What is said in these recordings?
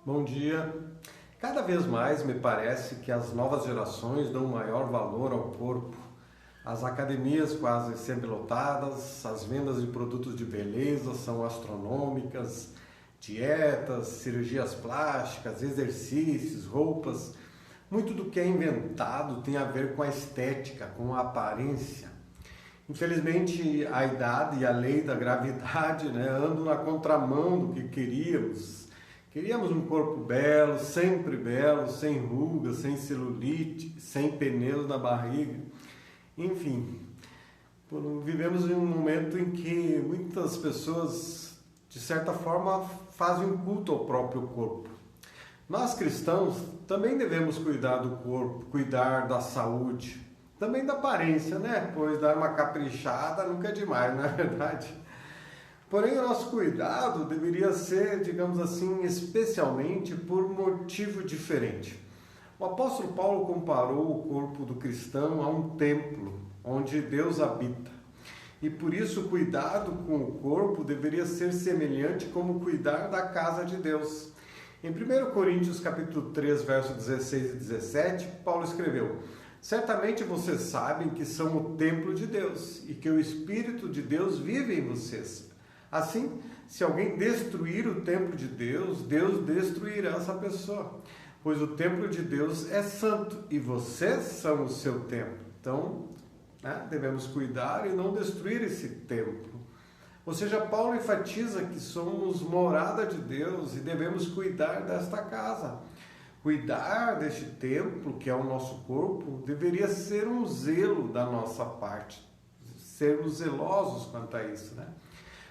Bom dia. Cada vez mais me parece que as novas gerações dão maior valor ao corpo. As academias quase sempre lotadas, as vendas de produtos de beleza são astronômicas, dietas, cirurgias plásticas, exercícios, roupas. Muito do que é inventado tem a ver com a estética, com a aparência. Infelizmente, a idade e a lei da gravidade, andam na contramão do que queríamos. Queríamos um corpo belo, sem rugas, sem celulite, sem pneus na barriga. Enfim, vivemos em um momento em que muitas pessoas, de certa forma, fazem um culto ao próprio corpo. Nós cristãos também devemos cuidar do corpo, cuidar da saúde, também da aparência, Pois dar uma caprichada nunca é demais, não é verdade? Porém, o nosso cuidado deveria ser, digamos assim, especialmente por motivo diferente. O apóstolo Paulo comparou o corpo do cristão a um templo onde Deus habita. E por isso o cuidado com o corpo deveria ser semelhante como cuidar da casa de Deus. Em 1 Coríntios capítulo 3, versos 16 e 17, Paulo escreveu: certamente vocês sabem que são o templo de Deus e que o Espírito de Deus vive em vocês. Assim, se alguém destruir o templo de Deus, Deus destruirá essa pessoa. Pois o templo de Deus é santo e vocês são o seu templo. Então, devemos cuidar e não destruir esse templo. Ou seja, Paulo enfatiza que somos morada de Deus e devemos cuidar desta casa. Cuidar deste templo, que é o nosso corpo, deveria ser um zelo da nossa parte. Sermos zelosos quanto a isso,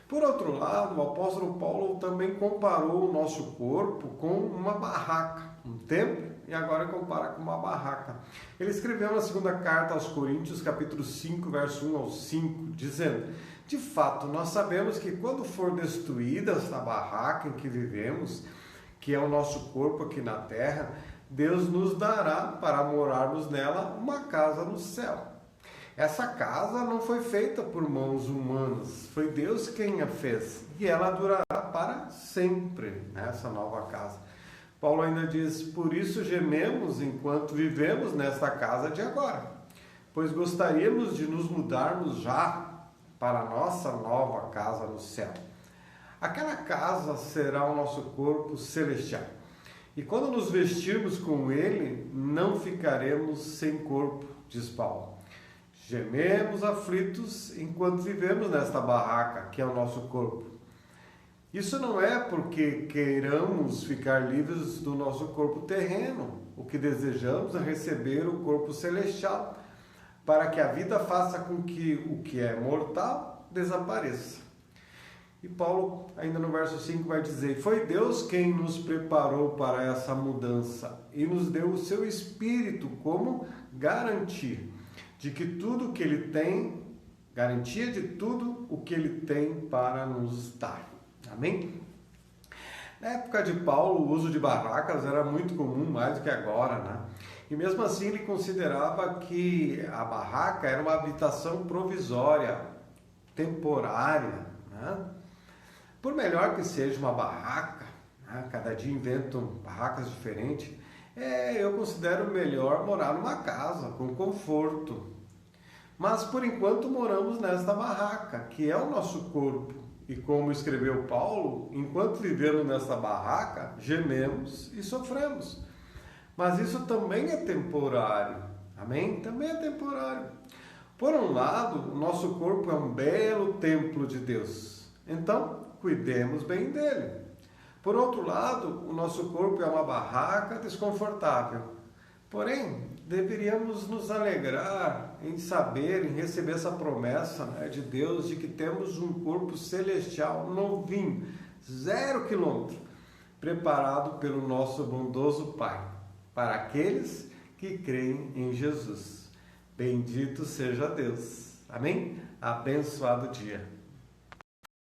Por outro lado, o apóstolo Paulo também comparou o nosso corpo com uma barraca, um templo, e agora compara com uma barraca. Ele escreveu na segunda carta aos Coríntios, capítulo 5, verso 1 ao 5, dizendo: de fato, nós sabemos que quando for destruída esta barraca em que vivemos, que é o nosso corpo aqui na terra, Deus nos dará para morarmos nela uma casa no céu. Essa casa não foi feita por mãos humanas, foi Deus quem a fez, e ela durará para sempre, essa nova casa. Paulo ainda diz: por isso gememos enquanto vivemos nesta casa de agora, pois gostaríamos de nos mudarmos já para a nossa nova casa no céu. Aquela casa será o nosso corpo celestial, e quando nos vestirmos com ele, não ficaremos sem corpo, diz Paulo. Gememos aflitos enquanto vivemos nesta barraca, que é o nosso corpo. Isso não é porque queiramos ficar livres do nosso corpo terreno. O que desejamos é receber o corpo celestial, para que a vida faça com que o que é mortal desapareça. E Paulo, ainda no verso 5, vai dizer: foi Deus quem nos preparou para essa mudança e nos deu o seu Espírito como garantia de que tudo que ele tem, garantia de tudo o que ele tem para nos dar. Amém? Na época de Paulo, o uso de barracas era muito comum, mais do que agora, E mesmo assim ele considerava que a barraca era uma habitação provisória, temporária, Por melhor que seja uma barraca, cada dia inventam barracas diferentes, eu considero melhor morar numa casa, com conforto. Mas por enquanto moramos nesta barraca, que é o nosso corpo. E como escreveu Paulo, enquanto vivemos nesta barraca, gememos e sofremos. Mas isso também é temporário. Amém? Também é temporário. Por um lado, o nosso corpo é um belo templo de Deus. Então, cuidemos bem dele. Por outro lado, o nosso corpo é uma barraca desconfortável. Porém, deveríamos nos alegrar em saber, em receber essa promessa de Deus de que temos um corpo celestial novinho, 0 quilômetro, preparado pelo nosso bondoso Pai, para aqueles que creem em Jesus. Bendito seja Deus. Amém? Abençoado dia.